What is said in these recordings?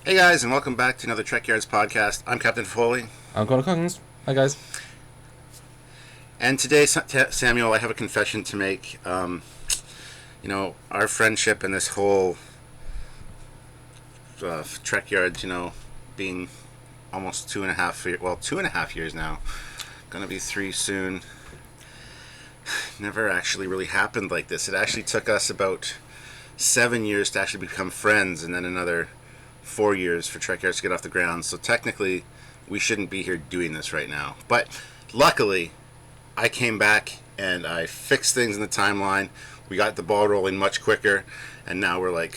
Hey guys, and welcome back to another Trekyards podcast. I'm Captain Foley. I'm Connor Coggins. Hi guys. And today, Samuel, I have a confession to make. Our friendship and this whole Trekyards, being almost 2.5 years now, gonna be 3 soon, never actually really happened like this. It actually took us about 7 years to actually become friends, and then another 4 years for Trekyards to get off the ground. So technically, we shouldn't be here doing this right now. But luckily, I came back and I fixed things in the timeline. We got the ball rolling much quicker, and now we're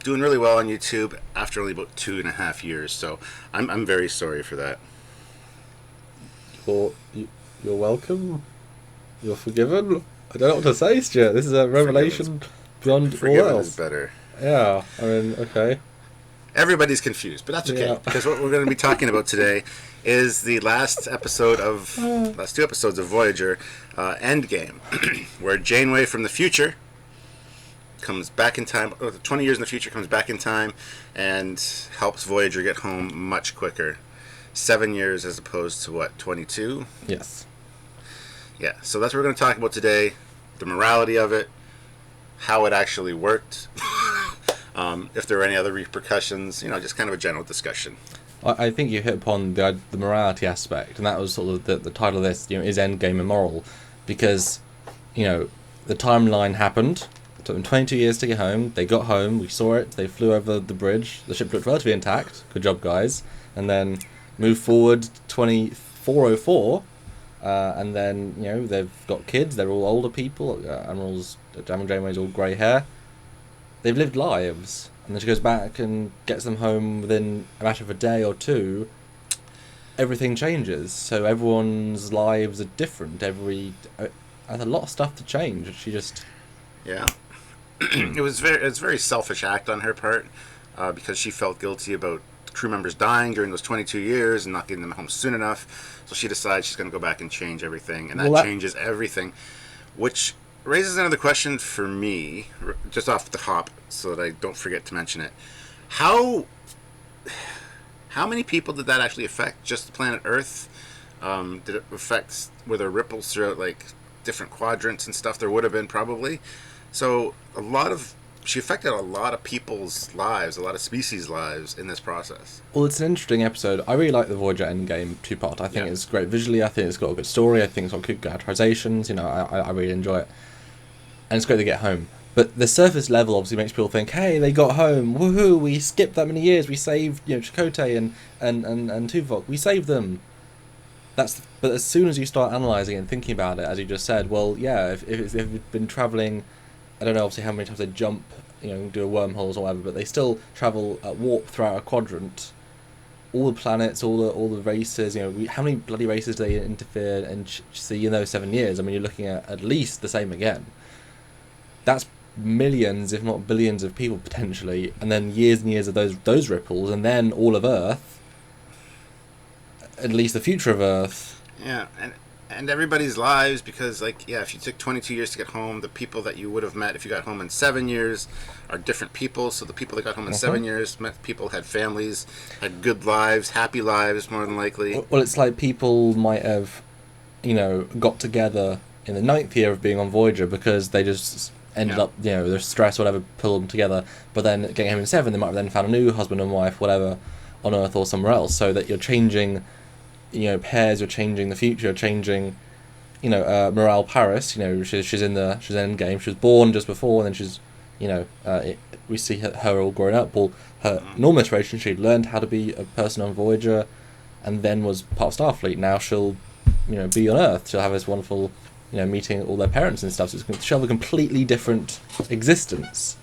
doing really well on YouTube after only about 2.5 years. So I'm very sorry for that. You're welcome. You're forgiven. I don't know what to say, Stuart. This is a revelation beyond all Forgiven else. is better. Yeah, I mean, okay. Everybody's confused, but that's okay, because what we're going to be talking about today is the last two episodes of Voyager, Endgame, where Janeway from the future comes back in time, 20 years in the future, comes back in time and helps Voyager get home much quicker. 7 years as opposed to, 22? Yes. Yeah, so that's what we're going to talk about today, the morality of it, how it actually worked. If there are any other repercussions, just kind of a general discussion. I think you hit upon the morality aspect, and that was sort of the title of this, is Endgame Immoral? Because, the timeline happened, it took them 22 years to get home, they got home, we saw it, they flew over the bridge, the ship looked relatively intact, good job guys, and then moved forward 2404, and then, they've got kids, they're all older people, Admiral Janeway's all grey hair. They've lived lives, and then she goes back and gets them home within a matter of a day or two. Everything changes, so everyone's lives are different. There's a lot of stuff to change. She just it was very selfish act on her part, because she felt guilty about crew members dying during those 22 years and not getting them home soon enough. So she decides she's going to go back and change everything, and that changes everything, which raises another question for me, just off the hop, so that I don't forget to mention it. How many people did that actually affect? Just the planet Earth? Did it affect, were there ripples throughout different quadrants and stuff? There would have been, probably. So she affected a lot of people's lives, a lot of species' lives in this process. Well, it's an interesting episode. I really like the Voyager Endgame two-part. I think it's great visually. I think it's got a good story. I think it's got good characterizations. I really enjoy it. And it's great to get home. But the surface level obviously makes people think, hey, they got home, woohoo, we skipped that many years, we saved, Chakotay and Tuvok, we saved them. But as soon as you start analysing it and thinking about it, as you just said, well, yeah, if you've been travelling, I don't know obviously how many times they jump, do a wormholes or whatever, but they still travel at warp throughout a quadrant. All the planets, all the races, how many bloody races do they interfere and see in those 7 years? I mean, you're looking at least the same again. That's millions, if not billions, of people potentially, and then years and years of those ripples, and then all of Earth, at least the future of Earth. Yeah, and everybody's lives, because if you took 22 years to get home, the people that you would have met if you got home in 7 years are different people. So the people that got home in 7 years met people, had families, had good lives, happy lives, more than likely. Well, it's like people might have, got together in the 9th year of being on Voyager because they just ended up, their stress or whatever pulled them together, but then getting home in 7, they might have then found a new husband and wife, whatever, on Earth or somewhere else, so that you're changing, pairs, you're changing the future, you're changing, Morale Paris, she's in Endgame, she was born just before, and then she's, we see her all growing up. Well, her normal iteration, she'd learned how to be a person on Voyager, and then was part of Starfleet. Now she'll, be on Earth, she'll have this wonderful, meeting all their parents and stuff, so she'll have a completely different existence,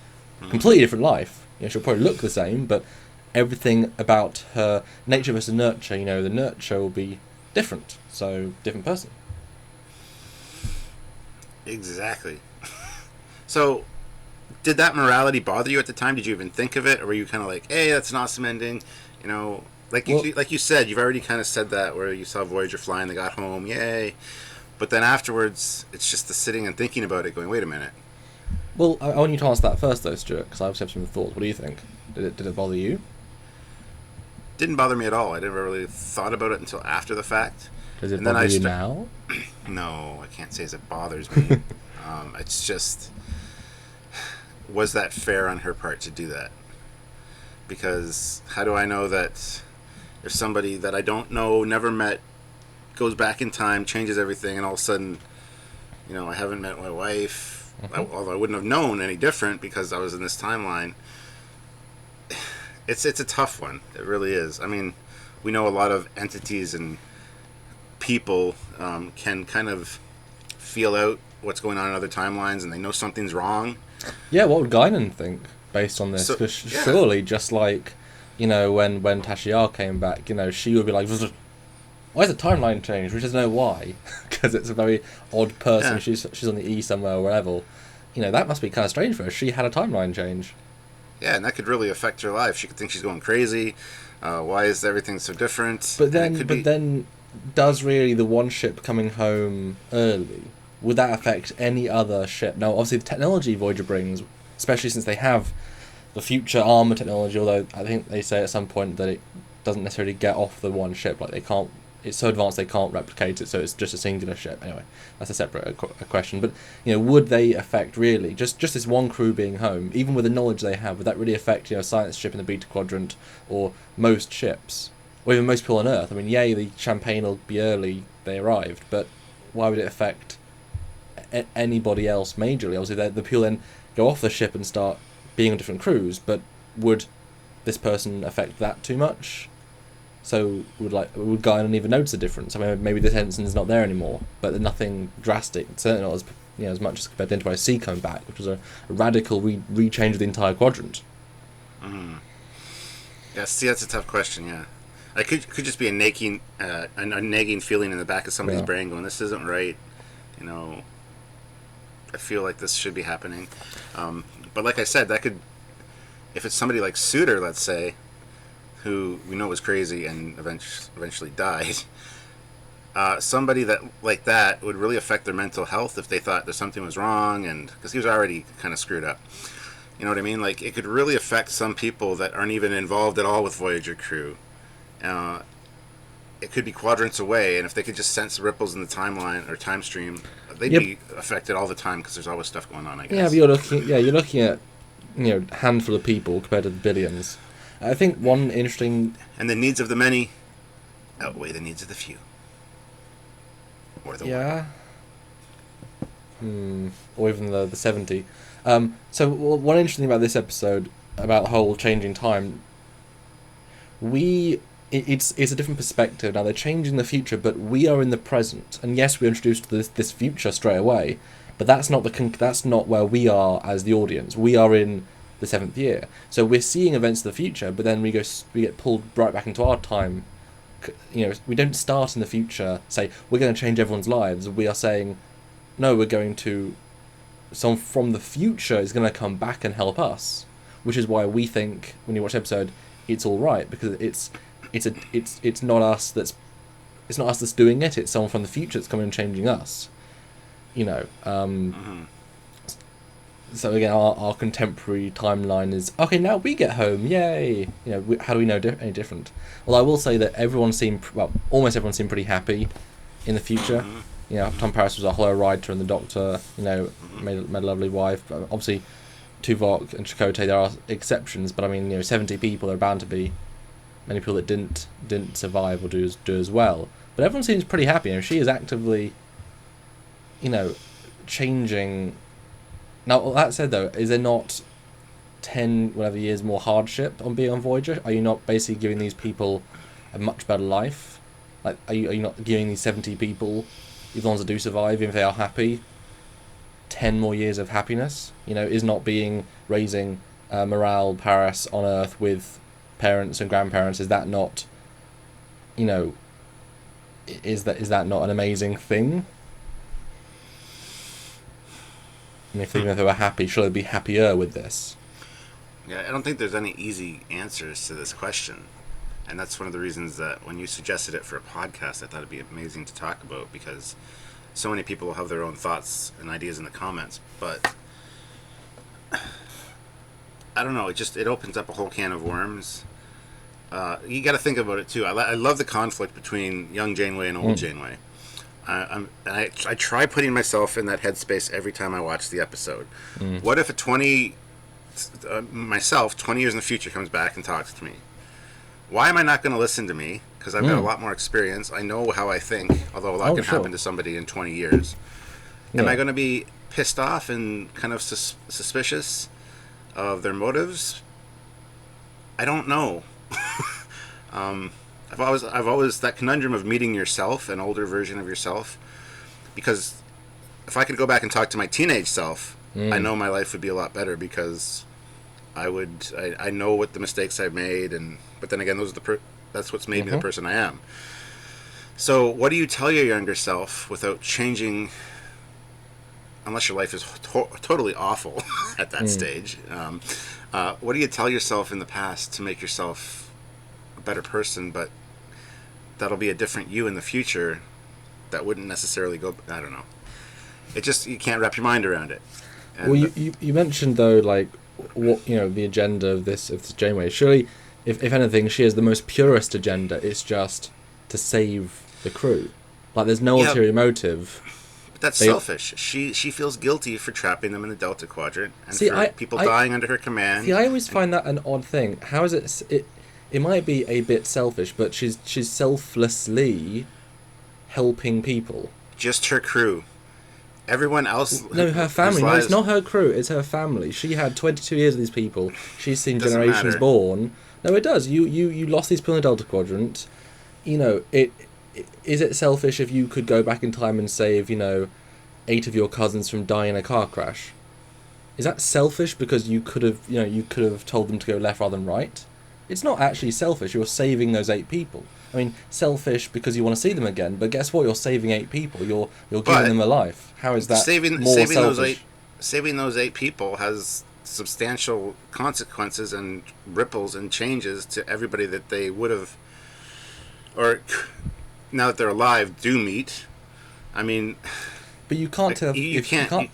completely different life. She'll probably look the same, but everything about her nature versus nurture, the nurture will be different, so different person. Exactly. So, did that morality bother you at the time? Did you even think of it, or were you kind of like, hey, that's an awesome ending, like you said, you've already kind of said that, where you saw Voyager flying, they got home, yay. But then afterwards, it's just the sitting and thinking about it, going, wait a minute. Well, I want you to answer that first, though, Stuart, because I obviously have some thoughts. What do you think? Did it bother you? didn't bother me at all. I never really thought about it until after the fact. Does it And then bother you now? No, I can't say as it bothers me. It's just, was that fair on her part to do that? Because how do I know that if somebody that I don't know, never met, goes back in time, changes everything, and all of a sudden, I haven't met my wife, although I wouldn't have known any different because I was in this timeline. It's a tough one. It really is. I mean, we know a lot of entities and people can kind of feel out what's going on in other timelines, and they know something's wrong. Yeah, what would Guinan think based on this? Because surely, just like, when Tashiar came back, she would be like, why is the timeline changed? We just know why. Because it's a very odd person. Yeah. She's on the E somewhere or wherever. That must be kind of strange for her. She had a timeline change. Yeah, and that could really affect her life. She could think she's going crazy. Why is everything so different? But then, does really the one ship coming home early, would that affect any other ship? Now, obviously, the technology Voyager brings, especially since they have the future armor technology, although I think they say at some point that it doesn't necessarily get off the one ship. Like, they can't. It's so advanced they can't replicate it, so it's just a singular ship. Anyway, that's a separate question. But would they affect really just this one crew being home, even with the knowledge they have? Would that really affect a science ship in the Beta Quadrant or most ships, or even most people on Earth? I mean, yay, the champagne will be early. They arrived, but why would it affect anybody else majorly? Obviously, the people then go off the ship and start being on different crews. But would this person affect that too much? So would Guinan even notice a difference? I mean, maybe this ensign's not there anymore, but there's nothing drastic. Certainly not as much as compared to Enterprise C coming back, which was a radical rechange of the entire quadrant. Yeah, see, that's a tough question. Yeah, I could just be a nagging feeling in the back of somebody's brain going, "This isn't right." I feel like this should be happening. But like I said, that could, if it's somebody like Suter, let's say, who we know was crazy and eventually died, somebody like that would really affect their mental health if they thought that something was wrong, and because he was already kind of screwed up. You know what I mean? Like, it could really affect some people that aren't even involved at all with Voyager crew. It could be quadrants away, and if they could just sense ripples in the timeline or time stream, they'd be affected all the time because there's always stuff going on, I guess. Yeah, but you're looking at a handful of people compared to the billions. I think one interesting... And the needs of the many outweigh the needs of the few. Or the one. Or even the 70. So one interesting thing about this episode, about the whole changing time, it's a different perspective. Now, they're changing the future, but we are in the present. And yes, we're introduced to this future straight away, but that's not where we are as the audience. We are in the 7th year, so we're seeing events of the future, but then we get pulled right back into our time. We don't start in the future, say we're going to change everyone's lives. We are saying, no, we're going to, someone from the future is going to come back and help us, which is why we think when you watch the episode it's all right, because it's not us that's doing it. It's someone from the future that's coming and changing us. So again, our contemporary timeline is, okay, now we get home, yay! How do we know any different? Well, I will say that almost everyone seemed pretty happy in the future. Tom Paris was a hollow writer, and the Doctor, made a lovely wife. But obviously, Tuvok and Chakotay, there are exceptions, but I mean, 70 people, there are bound to be many people that didn't survive or do as well. But everyone seems pretty happy. She is actively, changing. Now, that said, though, is there not 10 whatever years more hardship on being on Voyager? Are you not basically giving these people a much better life? Like, are you not giving these 70 people, the ones that do survive, even if they are happy, 10 more years of happiness? Is not raising Morale Paris on Earth with parents and grandparents, is that not, is that not an amazing thing? And even if they were happy, should they be happier with this? Yeah, I don't think there's any easy answers to this question. And that's one of the reasons that when you suggested it for a podcast, I thought it'd be amazing to talk about, because so many people will have their own thoughts and ideas in the comments. But I don't know, it opens up a whole can of worms. You got to think about it too. I love the conflict between young Janeway and old Janeway. I try putting myself in that headspace every time I watch the episode. What if myself 20 years in the future comes back and talks to me? Why am I not going to listen to me? Because I've got a lot more experience. I know how I think, although a lot can happen to somebody in 20 years. Am I going to be pissed off and kind of suspicious of their motives? I don't know. I've always that conundrum of meeting yourself, an older version of yourself, because if I could go back and talk to my teenage self, I know my life would be a lot better because I know what the mistakes I've made, but then again, that's what's made me the person I am. So, what do you tell your younger self without changing? Unless your life is totally awful at that stage, what do you tell yourself in the past to make yourself a better person? But that'll be a different you in the future. That wouldn't necessarily go. I don't know. You can't wrap your mind around it. And well, you mentioned though, like what the agenda of this Janeway. Surely, if anything, she has the most purest agenda. It's just to save the crew. Like there's no ulterior motive. But that's selfish. She feels guilty for trapping them in the Delta Quadrant and for people dying under her command. See, I always find that an odd thing. How is it? It might be a bit selfish, but she's selflessly helping people. Just her crew. Everyone else... No, her family. No, it's not her crew. It's her family. She had 22 years of these people. She's seen generations born. No, it does. You lost these people in the Delta Quadrant. Is it selfish if you could go back in time and save, 8 of your cousins from dying in a car crash? Is that selfish because you could have told them to go left rather than right? It's not actually selfish. You're saving those 8 people. I mean, selfish because you want to see them again, but guess what? You're saving 8 people. You're giving them a life. How is that more selfish? Saving those 8 people has substantial consequences and ripples and changes to everybody that they would have, or now that they're alive, do meet. I mean, but you can't tell. You can't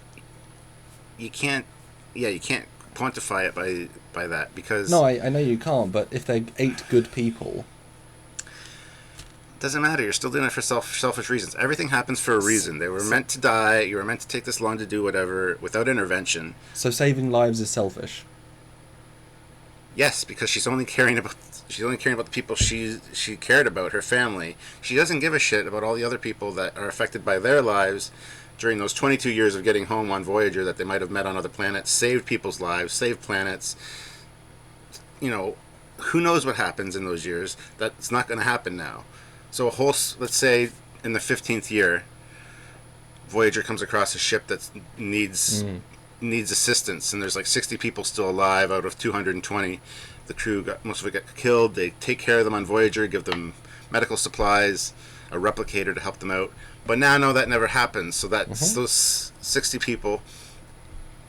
quantify it by that because... No, I know you can't, but if they're 8 good people... Doesn't matter. You're still doing it for selfish reasons. Everything happens for a reason. They were meant to die. You were meant to take this long to do whatever without intervention. So saving lives is selfish. Yes, because she's only caring about the people she cared about, her family. She doesn't give a shit about all the other people that are affected by their lives during those 22 years of getting home on Voyager that they might have met on other planets, saved people's lives, saved planets. Who knows what happens in those years? That's not going to happen now. So let's say in the 15th year, Voyager comes across a ship that needs assistance, and there's like 60 people still alive out of 220. The crew most of it got killed. They take care of them on Voyager, give them medical supplies, a replicator to help them out. But now that never happens. So those 60 people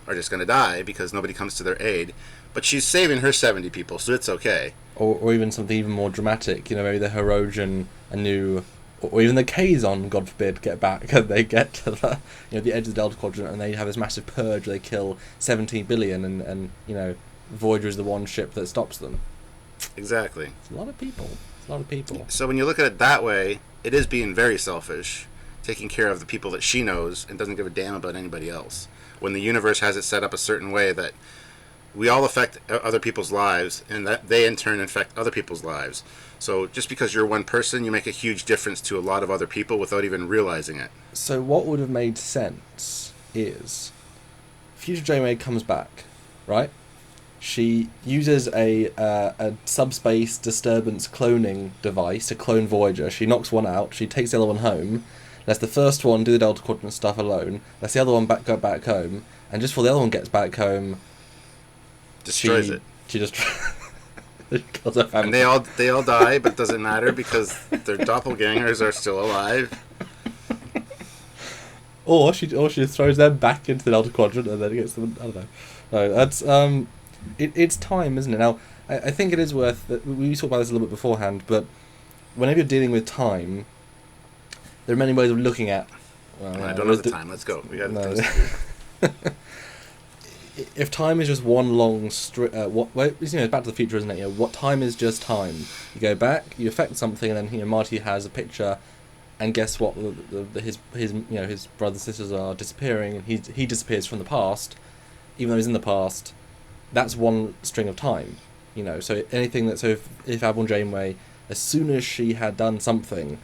are just going to die because nobody comes to their aid. But she's saving her 70 people, so it's okay. Or even something even more dramatic, maybe the Herosian, or even the Kazon, God forbid, get back, and they get to the edge of the Delta Quadrant, and they have this massive purge where they kill 17 billion, and Voyager is the one ship that stops them. Exactly. It's a lot of people. So when you look at it that way, it is being very selfish, taking care of the people that she knows, and doesn't give a damn about anybody else. When the universe has it set up a certain way that we all affect other people's lives, and that they in turn affect other people's lives. So just because you're one person, you make a huge difference to a lot of other people without even realizing it. So what would have made sense is Future Janeway comes back, right? She uses a subspace disturbance cloning device to clone Voyager. She knocks one out. She takes the other one home. Lets the first one do the Delta Quadrant stuff alone. Lets the other one go back home. And just before the other one gets back home, destroys it. She just kills her family. And they all die, but it doesn't matter because their doppelgangers are still alive. Or she throws them back into the Delta Quadrant and then gets them. I don't know. No, that's it's time, isn't it? Now, I think it is worth. We talked about this a little bit beforehand, but whenever you're dealing with time, there are many ways of looking at. Well, I don't know the time. Let's go. We got if time is just one long Back to the Future, isn't it? What time is just time. You go back, you affect something, and then Marty has a picture, and guess what? His brothers and sisters are disappearing, and he disappears from the past, even though he's in the past. That's one string of time, So anything that if Abigail Janeway, as soon as she had done something,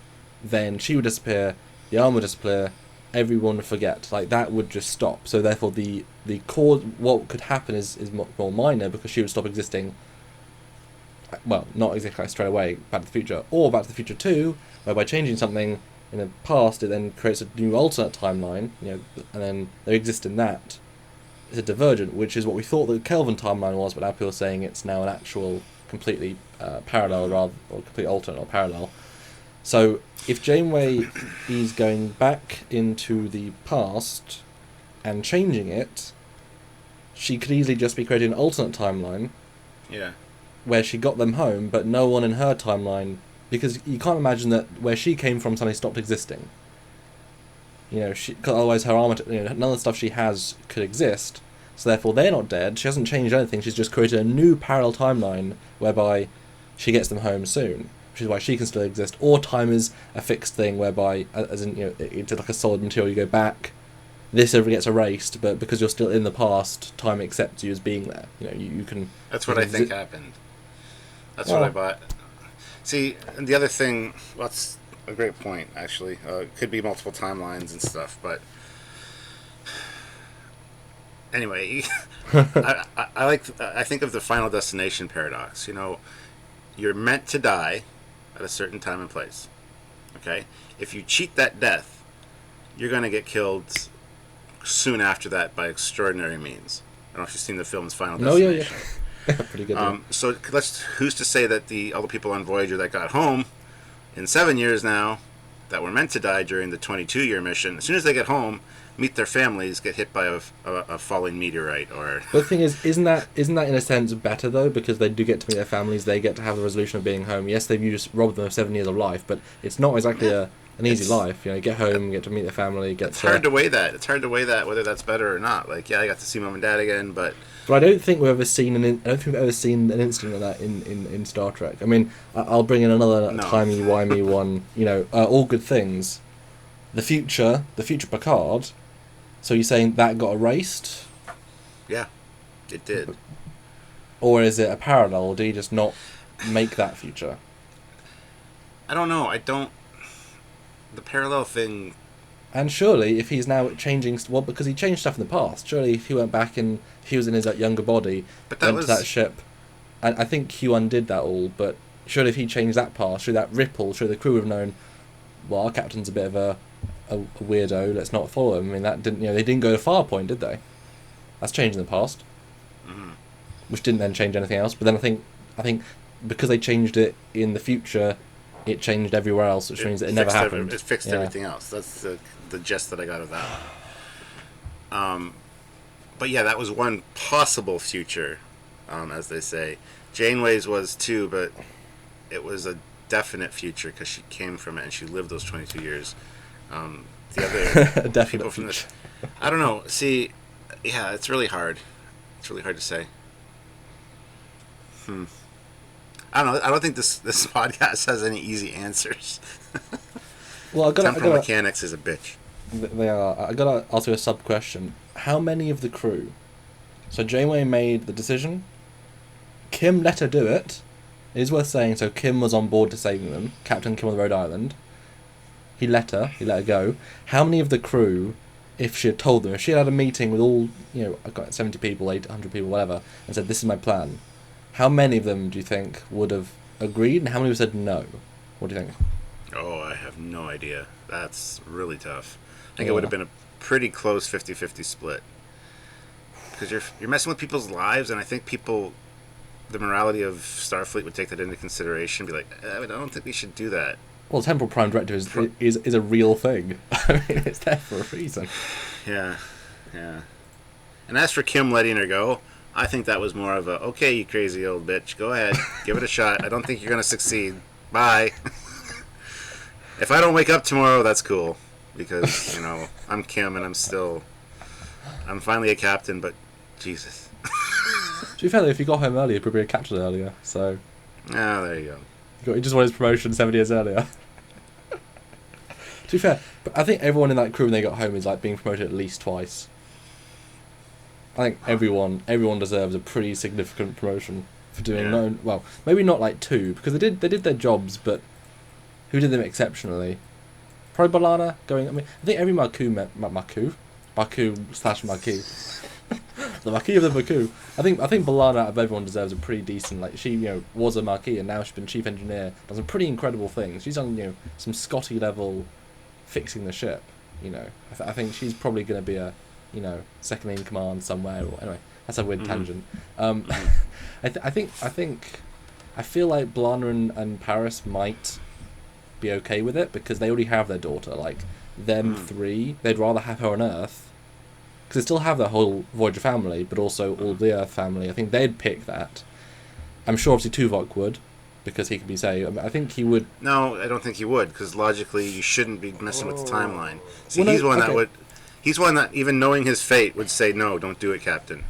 then she would disappear, the arm would disappear, everyone would forget. Like, that would just stop. So therefore, the cause, what could happen is more minor, because she would stop existing. Well, not exactly straight away, Back to the Future, or Back to the Future 2, where by changing something in the past, it then creates a new alternate timeline, and then they exist in that. It's a divergent, which is what we thought the Kelvin timeline was, but now people are saying it's now an actual completely parallel, or complete alternate or parallel. So if Janeway is going back into the past and changing it, she could easily just be creating an alternate timeline. Yeah. Where she got them home, but no one in her timeline, because you can't imagine that where she came from suddenly stopped existing. Cause otherwise her armor, none of the stuff she has could exist. So therefore, they're not dead. She hasn't changed anything. She's just created a new parallel timeline whereby she gets them home soon, which is why she can still exist. Or time is a fixed thing whereby, as in, it's like a solid material. You go back, this ever gets erased, but because you're still in the past, time accepts you as being there. You can. That's what I think happened. That's what I bought. See, and the other thing, well, that's a great point, actually. It could be multiple timelines and stuff, but anyway, I think of the Final Destination paradox. You're meant to die at a certain time and place. Okay? If you cheat that death, you're going to get killed soon after that by extraordinary means. I don't know if you've seen the film's Final Destination. No, yeah. Pretty good. So who's to say that all the people on Voyager that got home in 7 years now, that were meant to die during the 22-year mission, as soon as they get home, meet their families, get hit by a falling meteorite, or. But the thing is, isn't that in a sense better though, because they do get to meet their families, they get to have the resolution of being home. Yes, you just robbed them of 7 years of life, but it's not exactly an easy life. You get home, get to meet their family, It's hard to weigh that. It's hard to weigh that whether that's better or not. Like, yeah, I got to see mom and dad again, but. But I don't think we've ever seen an incident like that in Star Trek. I mean, I'll bring in another timey-wimey one. All good things. The future Picard. So you're saying that got erased? Yeah, it did. Or is it a parallel, or do you just not make that future? I don't know. The parallel thing. And surely, if he's now changing, because he changed stuff in the past. Surely, if he went back and he was in his younger body, went to that ship, and I think Q undid that all. But surely, if he changed that past, surely that ripple, surely the crew would have known. Well, our captain's a bit of a weirdo. Let's not follow him. I mean, that didn't. They didn't go to Farpoint, did they? That's changed in the past, which didn't then change anything else. But then I think because they changed it in the future, it changed everywhere else, which means that it never happened. It fixed everything else. That's the gist that I got of that one. But yeah, that was one possible future, as they say. Janeway's was too, but it was a definite future because she came from it and she lived those 22 years. The other people from this, I don't know. See, yeah, it's really hard. It's really hard to say. I don't know. I don't think this podcast has any easy answers. Well, temporal mechanics is a bitch. They are. I gotta ask you a sub question. How many of the crew? So Janeway made the decision. Kim let her do it. It is worth saying. So Kim was on board to saving them. Captain Kim on the Rhode Island. He let her go. How many of the crew, if she had told them, if she had a meeting with all, I've got 70 people, 800 people, whatever, and said, this is my plan, how many of them do you think would have agreed, and how many would have said no? What do you think? Oh, I have no idea. That's really tough. I think it would have been a pretty close 50-50 split. Because you're messing with people's lives, and I think the morality of Starfleet would take that into consideration, be like, I don't think we should do that. Well, Temporal Prime Directive is a real thing. I mean, it's there for a reason. Yeah. And as for Kim letting her go, I think that was more of a, okay, you crazy old bitch, go ahead, give it a shot. I don't think you're going to succeed. Bye. If I don't wake up tomorrow, that's cool. Because, I'm Kim and I'm finally a captain, but Jesus. To be fair, though, if he got home earlier, he'd probably be a captain earlier. So Oh, there you go. he just won his promotion 7 years earlier. To be fair, but I think everyone in that crew when they got home is like being promoted at least twice. I think everyone deserves a pretty significant promotion for doing well, maybe not like 2 because they did their jobs, but who did them exceptionally? Probably Balana going. I mean, I think every Marquis slash Marquis, the Marquis of the Marquis. I think Balana out of everyone deserves a pretty decent. Like she was a Marquis and now she's been chief engineer. Done some pretty incredible things. She's done some Scotty level fixing the ship. I think she's probably going to be a second in command somewhere. Or anyway, that's a weird tangent. I feel like Balana and Paris might be okay with it because they already have their daughter. Like them 3, they'd rather have her on Earth because they still have their whole Voyager family, but also all the Earth family. I think they'd pick that. I'm sure obviously Tuvok would because he could be I think he would. No, I don't think he would because logically you shouldn't be messing with the timeline. See, Well, no, he's one okay. that would. He's one that even knowing his fate would say no, don't do it, Captain.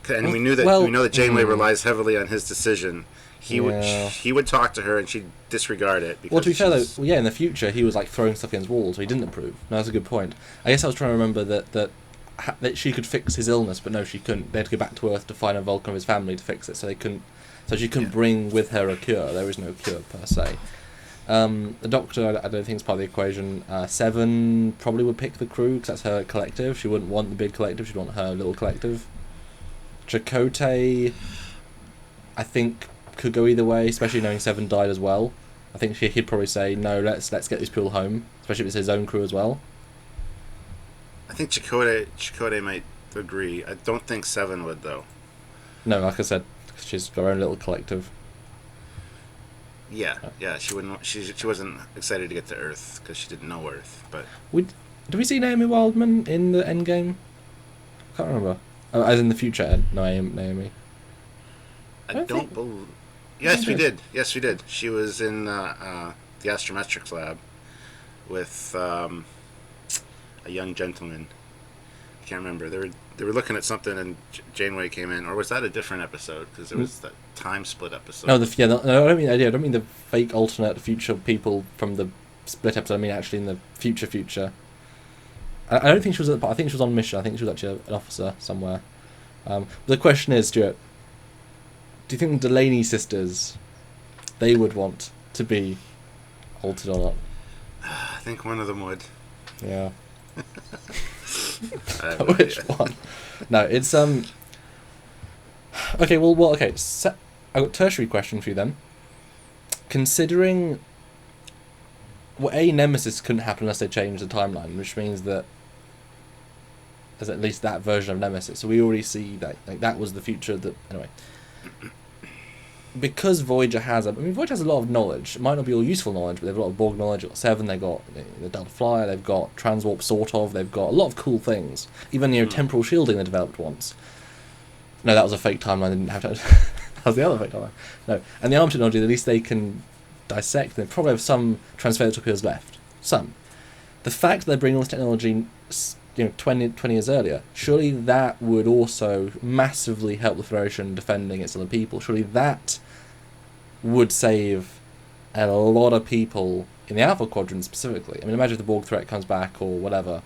And we know that Janeway relies heavily on his decision. He would talk to her and she'd disregard it. Because To be fair though, in the future he was like throwing stuff against walls, so he didn't approve. No, that's a good point. I guess I was trying to remember that she could fix his illness, but no, she couldn't. They had to go back to Earth to find a Vulcan of his family to fix it, so they couldn't. So she couldn't bring with her a cure. There is no cure per se. The Doctor, I don't think is part of the equation. 7 probably would pick the crew because that's her collective. She wouldn't want the big collective. She'd want her little collective. Chakotay, I think, could go either way, especially knowing 7 died as well. I think he'd probably say no. Let's get these people home, especially if it's his own crew as well. I think Chakotay might agree. I don't think 7 would though. No, like I said, she's got her own little collective. Yeah, she wouldn't. She wasn't excited to get to Earth because she didn't know Earth. But do we see Naomi Wildman in the Endgame? I can't remember. As in the future, Naomi. I don't believe. Yes, we did. Yes, we did. She was in the astrometrics lab with a young gentleman. I can't remember. They were looking at something, and Janeway came in, or was that a different episode? Because there was that time split episode. No, I don't mean the fake alternate future people from the split episode. I mean actually in the future. I don't think she was I think she was on mission. I think she was actually an officer somewhere. The question is, Stuart, do you think the Delaney sisters, they would want to be altered or not? I think one of them would. Yeah. Which one? No, it's Okay, okay. I got a tertiary question for you then. Considering, Nemesis couldn't happen unless they changed the timeline, which means that there's at least that version of Nemesis. So we already see that that was the future. Anyway, because Voyager has a lot of knowledge. It might not be all useful knowledge, but they have a lot of Borg knowledge. They've got 7, they've got the Delta Flyer, they've got Transwarp sort of, they've got a lot of cool things. Even temporal shielding they developed once. No, that was a fake timeline. They didn't have to. That was the other fake timeline. No, and the arm technology, at least they can dissect. They probably have some transfer torpedoes left. Some. The fact that they're bringing all this technology, 20 years earlier, surely that would also massively help the Federation defending its other people. Surely that would save a lot of people in the Alpha Quadrant specifically. I mean, imagine if the Borg threat comes back or whatever.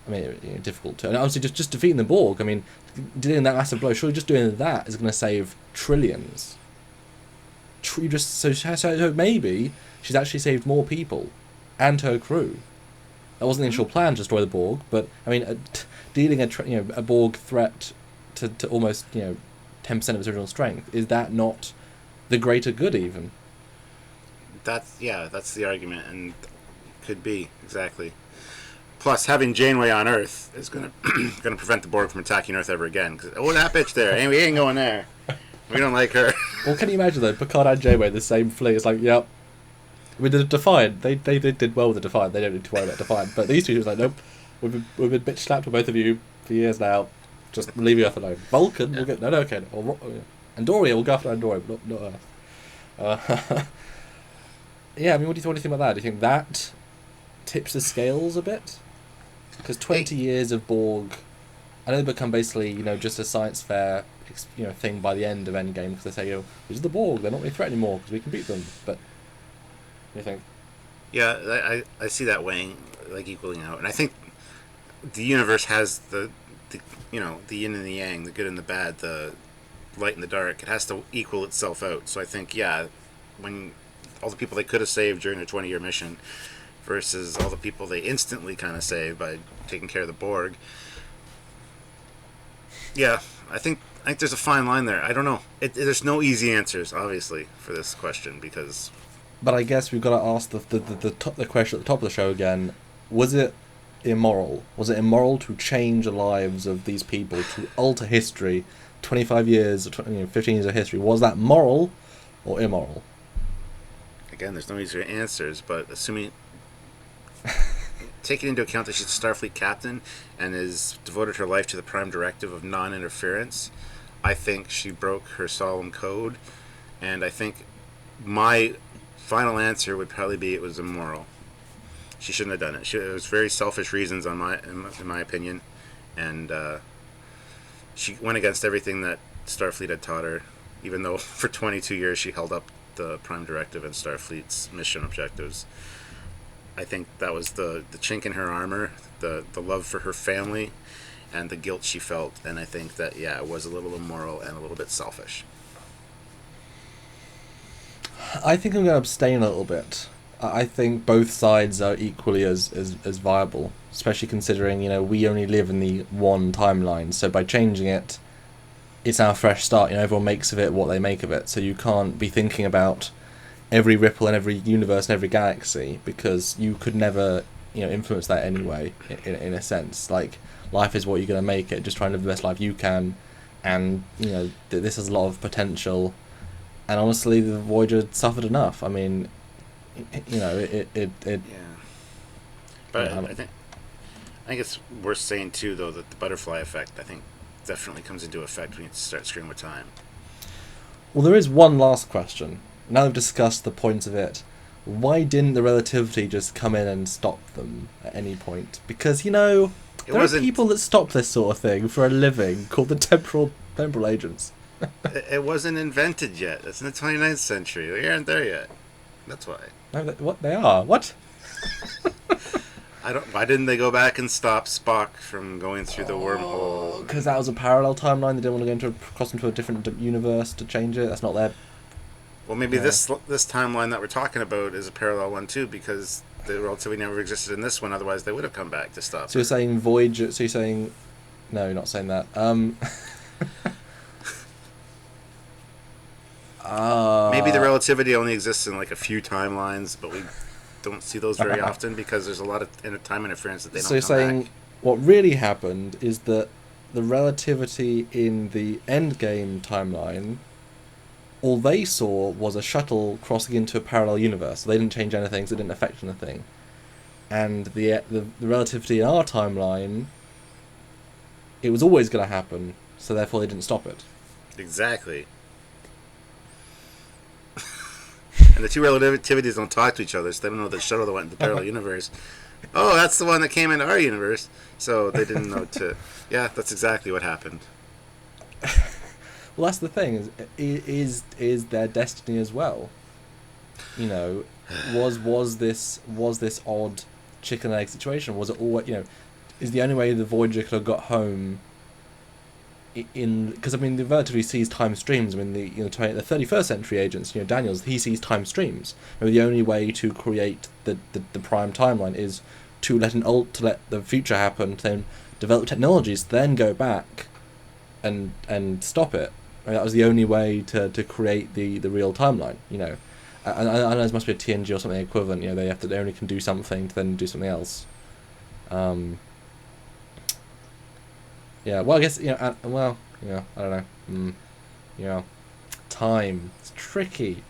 I mean, difficult to... And obviously, just defeating the Borg, I mean, dealing that massive blow, surely just doing that is going to save trillions. So maybe she's actually saved more people and her crew. That wasn't the initial plan to destroy the Borg, but, I mean, dealing a Borg threat to almost, 10% of its original strength, is that not the greater good, even? That's the argument, and could be, exactly. Plus, having Janeway on Earth is going to prevent the Borg from attacking Earth ever again. Cause, that bitch there. We ain't going there. We don't like her. Well, can you imagine, though, Picard and Janeway, the same fleet? It's like, yep. I mean, the Defiant, they did well with the Defiant. They don't need to worry about Defiant. But these two was like, nope, we've been bitch slapped with both of you for years now. Just leave Earth alone. Vulcan, we'll get... No, okay. Andoria, we'll go after Andoria, but not Earth. Yeah, I mean, what do you think about that? Do you think that tips the scales a bit? Because 20 years of Borg I know they become basically, just a science fair, thing by the end of Endgame, because they say, these are the Borg, they're not really a threat anymore because we can beat them. But what do you think? Yeah, I see that weighing, like, equaling out, and I think the universe has the the yin and the yang, the good and the bad, the light and the dark. It has to equal itself out. So I think, yeah, when all the people they could have saved during a 20-year mission versus all the people they instantly kind of saved by taking care of the Borg. Yeah, I think there's a fine line there. I don't know. There's no easy answers, obviously, for this question because But I guess we've got to ask the question at the top of the show again. Was it immoral? Was it immoral to change the lives of these people, to alter history, 25 years, 15 years of history? Was that moral or immoral? again, there's no easy answers. But assuming taking into account that she's a Starfleet captain and has devoted her life to the prime directive of non-interference, I think she broke her solemn code, and I think my final answer would probably be it was immoral. She shouldn't have done it. It was very selfish reasons, in my opinion, and she went against everything that Starfleet had taught her. Even though for 22 years she held up the prime directive and Starfleet's mission objectives, I think that was the chink in her armor, the love for her family, and the guilt she felt. And I think that, yeah, it was a little immoral and a little bit selfish. I think I'm going to abstain a little bit. I think both sides are equally as viable, especially considering, we only live in the one timeline. So by changing it, it's our fresh start. Everyone makes of it what they make of it. So you can't be thinking about every ripple in every universe and every galaxy, because you could never, influence that anyway, in a sense. Like, life is what you're going to make it. Just try and live the best life you can. And, this has a lot of potential. And honestly, the Voyager suffered enough. I mean, it Yeah. But I think it's worth saying too, though, that the butterfly effect, I think, definitely comes into effect when you start screwing with time. Well, there is one last question. Now we've discussed the points of it, why didn't the relativity just come in and stop them at any point? Because, there are people that stop this sort of thing for a living, called the temporal agents. It wasn't invented yet. It's in the 29th century. We aren't there yet. That's why. No, what? They are? What? Why didn't they go back and stop Spock from going through the wormhole? Because that was a parallel timeline. They didn't want to cross into a different universe to change it. That's not their... Well, maybe this timeline that we're talking about is a parallel one too, because the relativity never existed in this one. Otherwise, they would have come back to stop. So you're saying Voyager? So you're saying... No, you're not saying that. Maybe the relativity only exists in like a few timelines, but we don't see those very often because there's a lot of time interference that they don't. So you're saying back. What really happened is that the relativity in the Endgame timeline, all they saw was a shuttle crossing into a parallel universe. So they didn't change anything, so it didn't affect anything. And the relativity in our timeline, it was always going to happen, so therefore they didn't stop it. Exactly. And the two relativities don't talk to each other, so they don't know the shuttle that went into the parallel universe. Oh, that's the one that came into our universe. So they didn't know to... Yeah, that's exactly what happened. Well, that's the thing. Is their destiny as well? Was this odd chicken and egg situation? Was it all? Is the only way the Voyager could have got home? Because the relativity sees time streams. I mean, the 31st century agents, Daniels, he sees time streams. The only way to create the prime timeline is to let the future happen, to then develop technologies, to then go back and stop it. That was the only way to create the real timeline. I know there must be a TNG or something equivalent. They only can do something to then do something else. Yeah, well, I guess, I don't know. Time. It's tricky.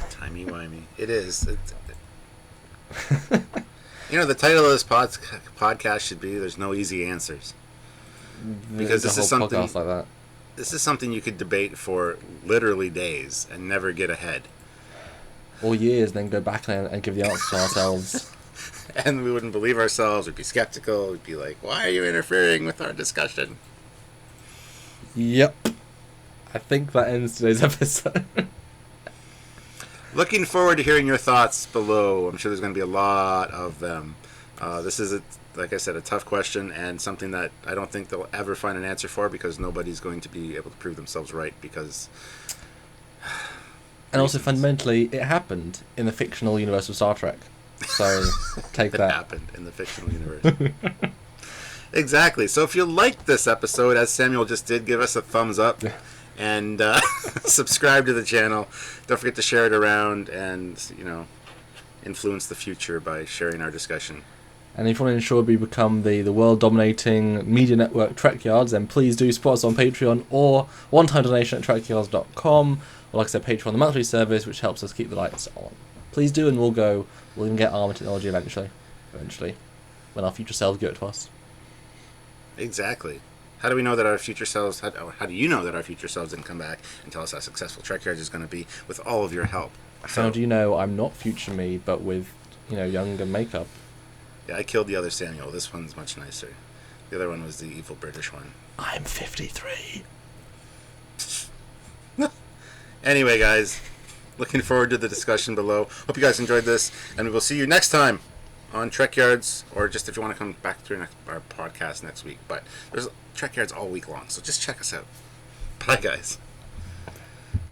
Timey-wimey. It is. The title of this podcast should be "There's No Easy Answers." Because this is something like that. This is something you could debate for literally days and never get ahead. Or years, then go back and give the answer to ourselves. And we wouldn't believe ourselves. We'd be skeptical. We'd be like, why are you interfering with our discussion? Yep. I think that ends today's episode. Looking forward to hearing your thoughts below. I'm sure there's going to be a lot of them. This is, like I said, a tough question and something that I don't think they'll ever find an answer for because nobody's going to be able to prove themselves right because... And also, fundamentally, it happened in the fictional universe of Star Trek. So, take it that. happened in the fictional universe. Exactly. So if you liked this episode, as Samuel just did, give us a thumbs up and subscribe to the channel. Don't forget to share it around and, influence the future by sharing our discussion. And if you want to ensure we become the world-dominating media network Trekyards, then please do support us on Patreon or one-time donation at trekyards.com. Or like I said, Patreon, the monthly service, which helps us keep the lights on. Please do, and we'll even get armor technology eventually, when our future selves give it to us. Exactly. How do we know that our future selves, how do you know that our future selves didn't come back and tell us how successful Trekyards is going to be with all of your help? How do you know I'm not future me, but with, younger makeup? Yeah, I killed the other Samuel. This one's much nicer. The other one was the evil British one. I'm 53. Anyway, guys, looking forward to the discussion below. Hope you guys enjoyed this, and we will see you next time on Trekyards, or just if you want to come back through our podcast next week. But there's Trekyards all week long, so just check us out. Bye, guys.